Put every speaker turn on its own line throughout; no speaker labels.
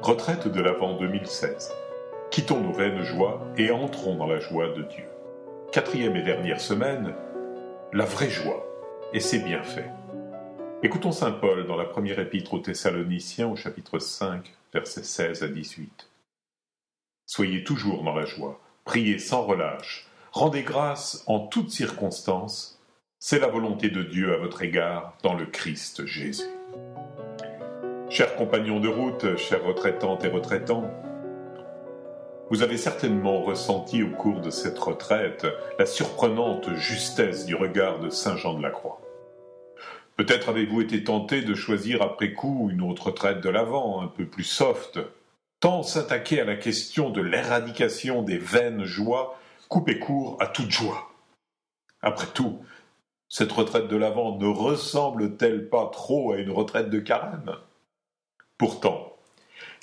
Retraite de l'Avent 2016. Quittons nos vaines joies et entrons dans la joie de Dieu. 4e et dernière semaine, la vraie joie et ses bienfaits. Écoutons saint Paul dans la première épître aux Thessaloniciens au chapitre 5, versets 16 à 18. Soyez toujours dans la joie, priez sans relâche, rendez grâce en toutes circonstances, c'est la volonté de Dieu à votre égard dans le Christ Jésus. Chers compagnons de route, chers retraitantes et retraitants, vous avez certainement ressenti au cours de cette retraite la surprenante justesse du regard de Saint Jean de la Croix. Peut-être avez-vous été tenté de choisir après coup une autre retraite de l'Avent, un peu plus soft, tant s'attaquer à la question de l'éradication des vaines joies coupait court à toute joie. Après tout, cette retraite de l'Avent ne ressemble-t-elle pas trop à une retraite de carême ? Pourtant,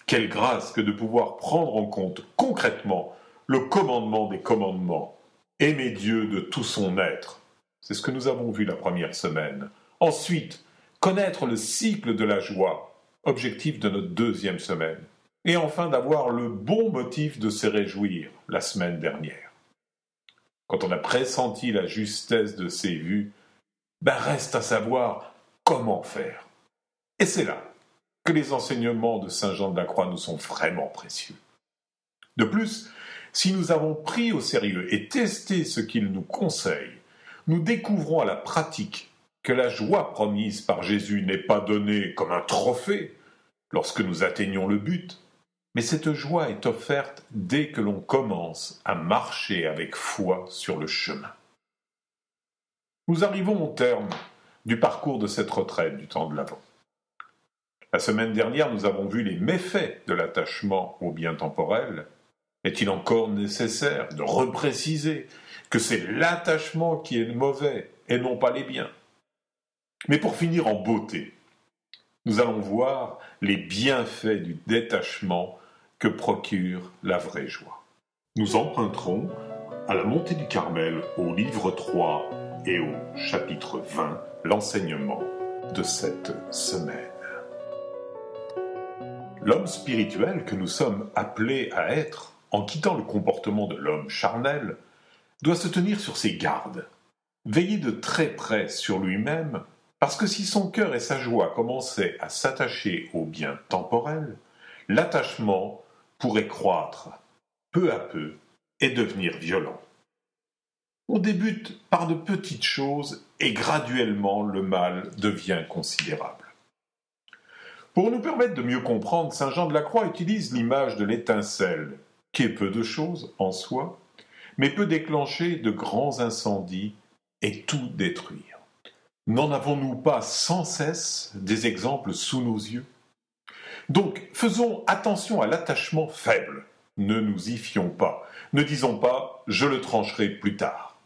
quelle grâce que de pouvoir prendre en compte concrètement le commandement des commandements. Aimer Dieu de tout son être. C'est ce que nous avons vu la première semaine. Ensuite, connaître le cycle de la joie, objectif de notre 2e semaine. Et enfin, d'avoir le bon motif de se réjouir la semaine dernière. Quand on a pressenti la justesse de ces vues, reste à savoir comment faire. Et c'est là que les enseignements de Saint Jean de la Croix nous sont vraiment précieux. De plus, si nous avons pris au sérieux et testé ce qu'il nous conseille, nous découvrons à la pratique que la joie promise par Jésus n'est pas donnée comme un trophée lorsque nous atteignons le but, mais cette joie est offerte dès que l'on commence à marcher avec foi sur le chemin. Nous arrivons au terme du parcours de cette retraite du temps de l'Avent. La semaine dernière, nous avons vu les méfaits de l'attachement aux biens temporels. Est-il encore nécessaire de repréciser que c'est l'attachement qui est mauvais et non pas les biens ? Mais pour finir en beauté, nous allons voir les bienfaits du détachement que procure la vraie joie. Nous emprunterons à la montée du Carmel au livre 3 et au chapitre 20 l'enseignement de cette semaine. L'homme spirituel que nous sommes appelés à être, en quittant le comportement de l'homme charnel, doit se tenir sur ses gardes, veiller de très près sur lui-même, parce que si son cœur et sa joie commençaient à s'attacher aux biens temporels, l'attachement pourrait croître peu à peu et devenir violent. On débute par de petites choses et graduellement le mal devient considérable. Pour nous permettre de mieux comprendre, Saint Jean de la Croix utilise l'image de l'étincelle, qui est peu de choses en soi, mais peut déclencher de grands incendies et tout détruire. N'en avons-nous pas sans cesse des exemples sous nos yeux ? Donc, faisons attention à l'attachement faible. Ne nous y fions pas. Ne disons pas « je le trancherai plus tard ».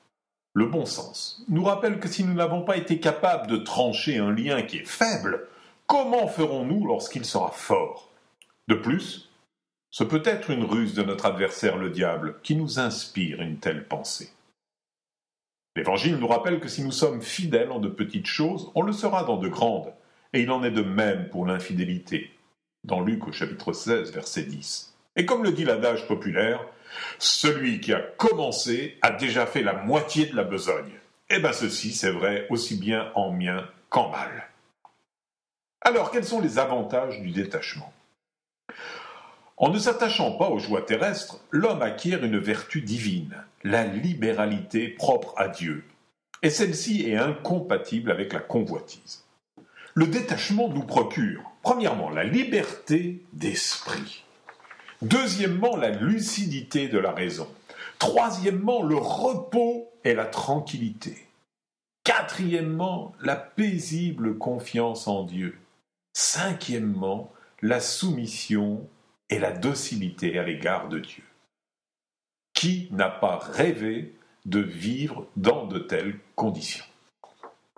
Le bon sens nous rappelle que si nous n'avons pas été capables de trancher un lien qui est faible, comment ferons-nous lorsqu'il sera fort ? De plus, ce peut être une ruse de notre adversaire le diable qui nous inspire une telle pensée. L'Évangile nous rappelle que si nous sommes fidèles en de petites choses, on le sera dans de grandes, et il en est de même pour l'infidélité, dans Luc au chapitre 16, verset 10. Et comme le dit l'adage populaire, celui qui a commencé a déjà fait la moitié de la besogne. Ceci c'est vrai aussi bien en bien qu'en mal. Alors, quels sont les avantages du détachement ? En ne s'attachant pas aux joies terrestres, l'homme acquiert une vertu divine, la libéralité propre à Dieu. Et celle-ci est incompatible avec la convoitise. Le détachement nous procure, premièrement, la liberté d'esprit. Deuxièmement, la lucidité de la raison. Troisièmement, le repos et la tranquillité. Quatrièmement, la paisible confiance en Dieu. Cinquièmement, la soumission et la docilité à l'égard de Dieu. Qui n'a pas rêvé de vivre dans de telles conditions ?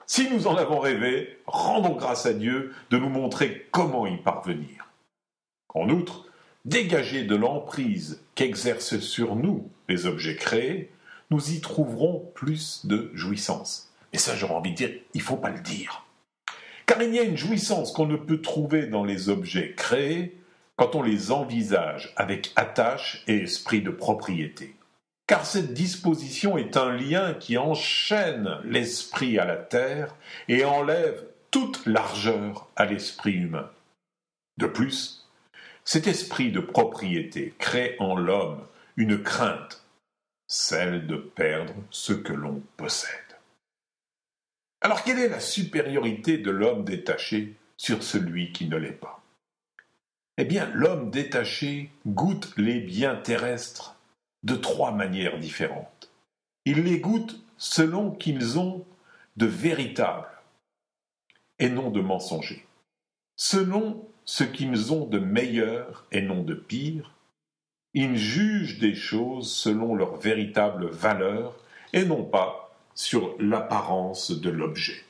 Si nous en avons rêvé, rendons grâce à Dieu de nous montrer comment y parvenir. En outre, dégagés de l'emprise qu'exercent sur nous les objets créés, nous y trouverons plus de jouissance. Et ça, j'aurais envie de dire, il ne faut pas le dire. Car il y a une jouissance qu'on ne peut trouver dans les objets créés quand on les envisage avec attache et esprit de propriété. Car cette disposition est un lien qui enchaîne l'esprit à la terre et enlève toute largeur à l'esprit humain. De plus, cet esprit de propriété crée en l'homme une crainte, celle de perdre ce que l'on possède. Alors quelle est la supériorité de l'homme détaché sur celui qui ne l'est pas ? Eh bien, l'homme détaché goûte les biens terrestres de 3 manières différentes. Il les goûte selon qu'ils ont de véritables et non de mensongers, selon ce qu'ils ont de meilleur et non de pire. Il juge des choses selon leur véritable valeur et non pas sur l'apparence de l'objet.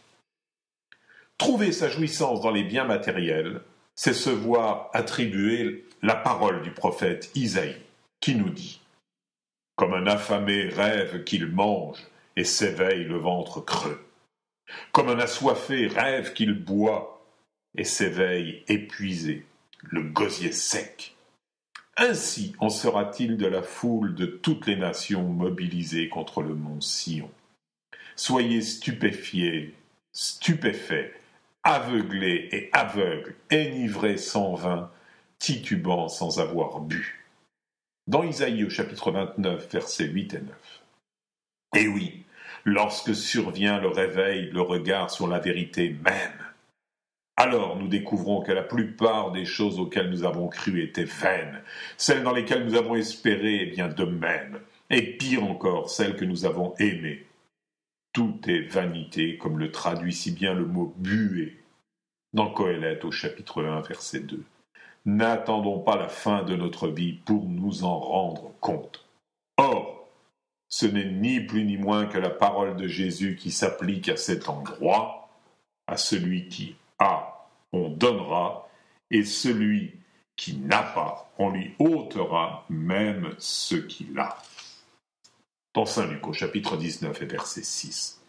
Trouver sa jouissance dans les biens matériels, c'est se voir attribuer la parole du prophète Isaïe, qui nous dit « Comme un affamé rêve qu'il mange et s'éveille le ventre creux. Comme un assoiffé rêve qu'il boit et s'éveille épuisé, le gosier sec. Ainsi en sera-t-il de la foule de toutes les nations mobilisées contre le mont Sion. Soyez stupéfiés, stupéfaits, aveuglés et aveugles, enivrés sans vin, titubants sans avoir bu. » Dans Isaïe au chapitre 29, versets 8 et 9. Et oui, lorsque survient le réveil, le regard sur la vérité même, alors nous découvrons que la plupart des choses auxquelles nous avons cru étaient vaines, celles dans lesquelles nous avons espéré, eh bien de même, et pire encore, celles que nous avons aimées. Tout est vanité, comme le traduit si bien le mot « buée » dans Qoéleth au chapitre 1, verset 2. N'attendons pas la fin de notre vie pour nous en rendre compte. Or, ce n'est ni plus ni moins que la parole de Jésus qui s'applique à cet endroit, à celui qui a, on donnera, et celui qui n'a pas, on lui ôtera même ce qu'il a. Dans Saint Luc au chapitre 19 et verset 6.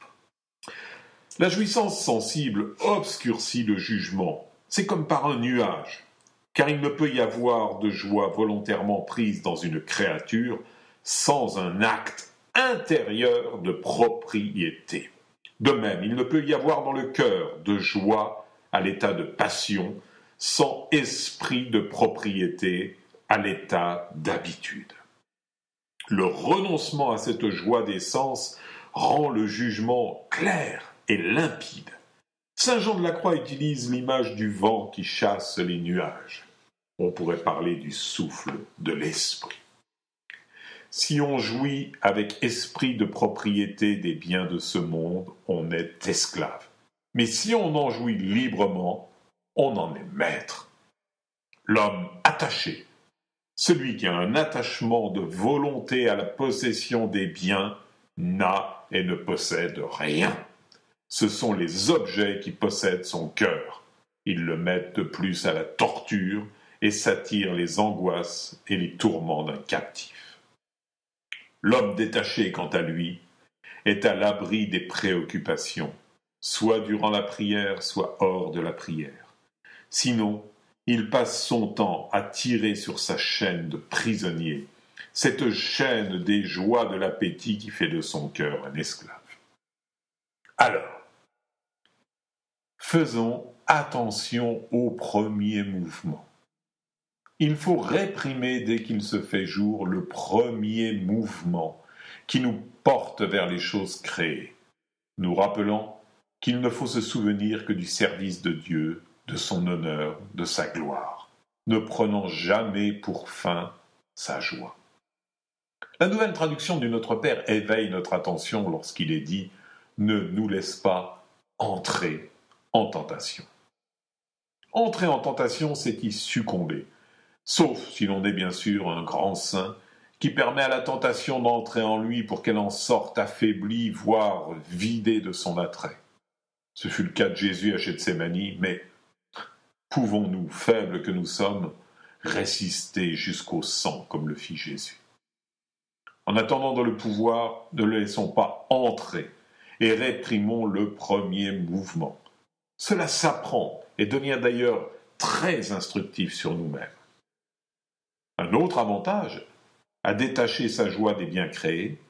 La jouissance sensible obscurcit le jugement. C'est comme par un nuage, car il ne peut y avoir de joie volontairement prise dans une créature sans un acte intérieur de propriété. De même, il ne peut y avoir dans le cœur de joie à l'état de passion sans esprit de propriété à l'état d'habitude. Le renoncement à cette joie des sens rend le jugement clair et limpide. Saint Jean de la Croix utilise l'image du vent qui chasse les nuages. On pourrait parler du souffle de l'esprit. Si on jouit avec esprit de propriété des biens de ce monde, on est esclave. Mais si on en jouit librement, on en est maître. L'homme attaché, celui qui a un attachement de volonté à la possession des biens, n'a et ne possède rien. Ce sont les objets qui possèdent son cœur. Ils le mettent de plus à la torture et s'attirent les angoisses et les tourments d'un captif. L'homme détaché, quant à lui, est à l'abri des préoccupations, soit durant la prière, soit hors de la prière. Sinon, il passe son temps à tirer sur sa chaîne de prisonnier, cette chaîne des joies de l'appétit qui fait de son cœur un esclave. Alors, faisons attention au premier mouvement. Il faut réprimer dès qu'il se fait jour le premier mouvement qui nous porte vers les choses créées, nous rappelant qu'il ne faut se souvenir que du service de Dieu, de son honneur, de sa gloire, ne prenant jamais pour fin sa joie. La nouvelle traduction du Notre Père éveille notre attention lorsqu'il est dit « Ne nous laisse pas entrer en tentation ». Entrer en tentation, c'est y succomber, sauf si l'on est bien sûr un grand saint qui permet à la tentation d'entrer en lui pour qu'elle en sorte affaiblie, voire vidée de son attrait. Ce fut le cas de Jésus à Gethsémani, mais pouvons-nous, faibles que nous sommes, résister jusqu'au sang comme le fit Jésus? En attendant de le pouvoir, ne le laissons pas entrer et réprimons le premier mouvement. Cela s'apprend et devient d'ailleurs très instructif sur nous-mêmes. Un autre avantage, à détacher sa joie des biens créés,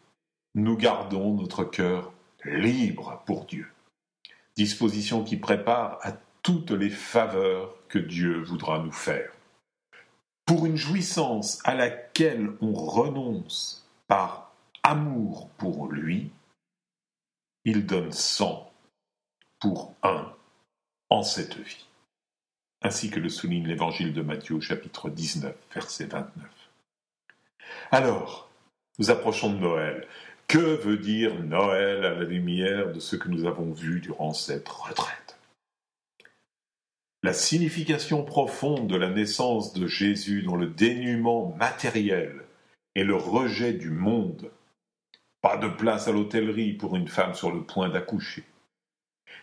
nous gardons notre cœur libre pour Dieu. Disposition qui prépare à toutes les faveurs que Dieu voudra nous faire. Pour une jouissance à laquelle on renonce par amour pour lui, il donne 100 pour 1 en cette vie. Ainsi que le souligne l'évangile de Matthieu au chapitre 19, verset 29. Alors, nous approchons de Noël. Que veut dire Noël à la lumière de ce que nous avons vu durant cette retraite ? La signification profonde de la naissance de Jésus dans le dénuement matériel et le rejet du monde. Pas de place à l'hôtellerie pour une femme sur le point d'accoucher.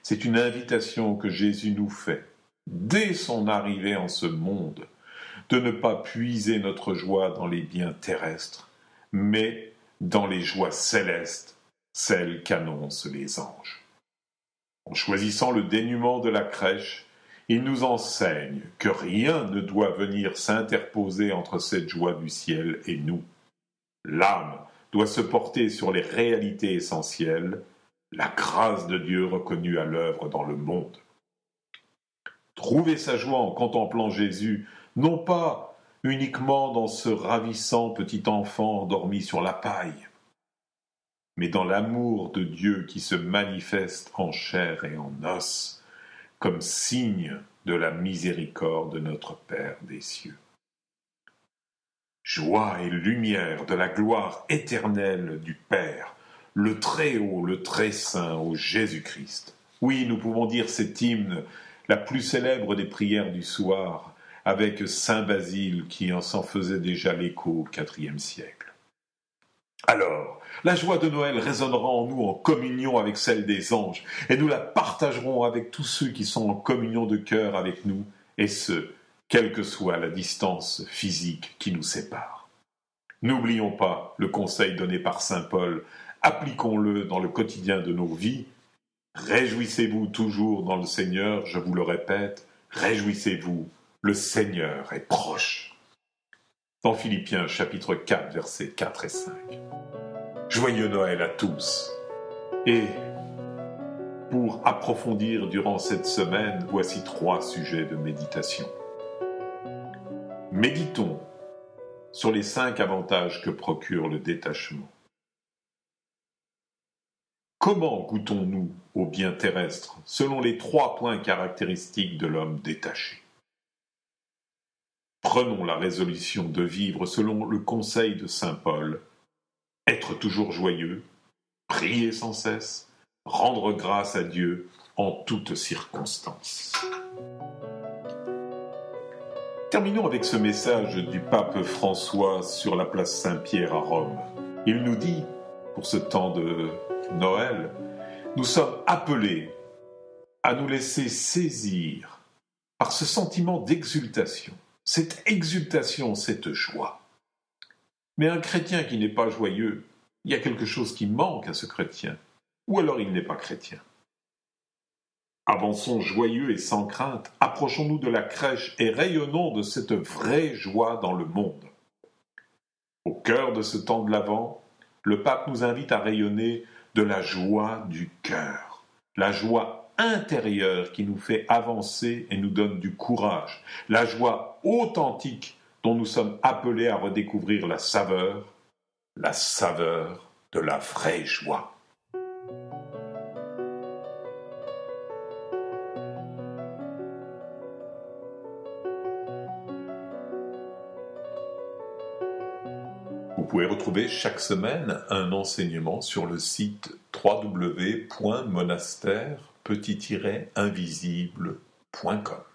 C'est une invitation que Jésus nous fait, dès son arrivée en ce monde, de ne pas puiser notre joie dans les biens terrestres, mais dans les joies célestes, celles qu'annoncent les anges. En choisissant le dénuement de la crèche, il nous enseigne que rien ne doit venir s'interposer entre cette joie du ciel et nous. L'âme doit se porter sur les réalités essentielles, la grâce de Dieu reconnue à l'œuvre dans le monde. Trouver sa joie en contemplant Jésus, non pas uniquement dans ce ravissant petit enfant endormi sur la paille, mais dans l'amour de Dieu qui se manifeste en chair et en os, comme signe de la miséricorde de notre Père des cieux. Joie et lumière de la gloire éternelle du Père, le Très-Haut, le Très-Saint, au Jésus-Christ. Oui, nous pouvons dire cet hymne, la plus célèbre des prières du soir, avec saint Basile qui en s'en faisait déjà l'écho au IVe siècle. Alors, la joie de Noël résonnera en nous en communion avec celle des anges, et nous la partagerons avec tous ceux qui sont en communion de cœur avec nous, et ce, quelle que soit la distance physique qui nous sépare. N'oublions pas le conseil donné par saint Paul, appliquons-le dans le quotidien de nos vies. Réjouissez-vous toujours dans le Seigneur, je vous le répète, réjouissez-vous, le Seigneur est proche. Dans Philippiens chapitre 4, versets 4 et 5. Joyeux Noël à tous. Et pour approfondir durant cette semaine, voici 3 sujets de méditation. Méditons sur les 5 avantages que procure le détachement. Comment goûtons-nous aux biens terrestres selon les 3 points caractéristiques de l'homme détaché ? Prenons la résolution de vivre selon le conseil de saint Paul, être toujours joyeux, prier sans cesse, rendre grâce à Dieu en toutes circonstances. Terminons avec ce message du pape François sur la place Saint-Pierre à Rome. Il nous dit, pour ce temps de Noël, nous sommes appelés à nous laisser saisir par ce sentiment d'exultation. Cette exultation, cette joie. Mais un chrétien qui n'est pas joyeux, il y a quelque chose qui manque à ce chrétien, ou alors il n'est pas chrétien. Avançons joyeux et sans crainte, approchons-nous de la crèche et rayonnons de cette vraie joie dans le monde. Au cœur de ce temps de l'Avent, le pape nous invite à rayonner de la joie du cœur, la joie intérieure qui nous fait avancer et nous donne du courage, la joie authentique dont nous sommes appelés à redécouvrir la saveur de la vraie joie. Vous pouvez retrouver chaque semaine un enseignement sur le site www.monastère-invisible.com.